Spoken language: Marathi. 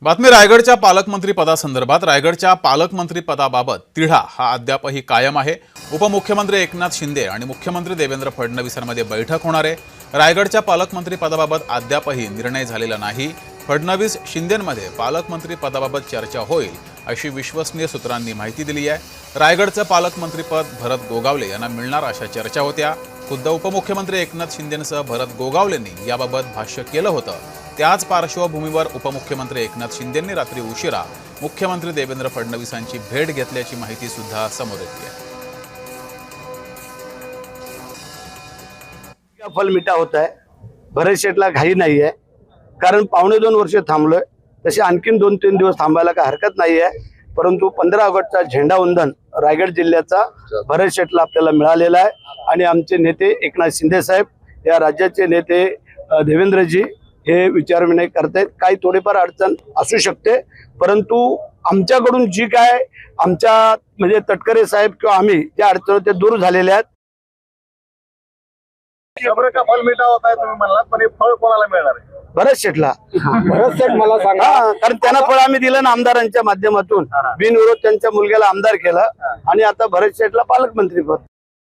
बातमी रायगडच्या पालकमंत्री पदासंदर्भात. रायगडच्या पालकमंत्री पदाबाबत तिढा हा अद्यापही कायम आहे. उपमुख्यमंत्री एकनाथ शिंदे आणि मुख्यमंत्री देवेंद्र फडणवीसांमध्ये बैठक होणार आहे. रायगडच्या पालकमंत्री पदाबाबत अद्यापही निर्णय झालेला नाही. फडणवीस शिंदेंमध्ये पालकमंत्री पदाबाबत चर्चा होईल अशी विश्वसनीय सूत्रांनी माहिती दिली आहे. रायगडचं पालकमंत्रीपद भरत गोगावले यांना मिळणार अशा चर्चा होत्या. खुद्द उपमुख्यमंत्री एकनाथ शिंदेंसह भरत गोगावलेंनी याबाबत भाष्य केलं होतं. त्याच पार्श्वभूमीवर उपमुख्यमंत्री एकनाथ शिंदेंनी रात्री उशिरा मुख्यमंत्री देवेंद्र फडणवीसांची भेट घेतल्याची माहिती सुद्धा समोर येते आहे. फल मिठा होता है. भरत शेठला घाई नाही आहे, कारण 2.25 वर्ष थांबलोय. तसे आणखीन 2-3 दिवस थांबायला काही हरकत नाही आहे. परंतु 15 ऑगस्टचा झेंडावंदन रायगड जिल्ह्याचा भरत शेठला आपल्याला मिळालेला आहे आणि आमचे नेते एकनाथ शिंदे साहेब, या राज्याचे नेते देवेंद्रजी हे विचारविनिमय करतायत. काही थोडीफार अडचण असू शकते, परंतु आमच्याकडून जी काय आमच्या म्हणजे तटकरे साहेब किंवा आम्ही त्या अडचणी ते दूर झालेल्या आहेत. शंभर का फल मिठा होता है तुम्ही म्हणलात, पण हे फळ कोणाला मिळणार आहे? भरत शेठला. भरत शेठ मला सांगा. कारण त्यांना फळ आम्ही दिलं ना आमदारांच्या माध्यमातून. बिनविरोध त्यांच्या मुलग्याला आमदार केलं आणि आता भरत शेठला पालकमंत्री पद.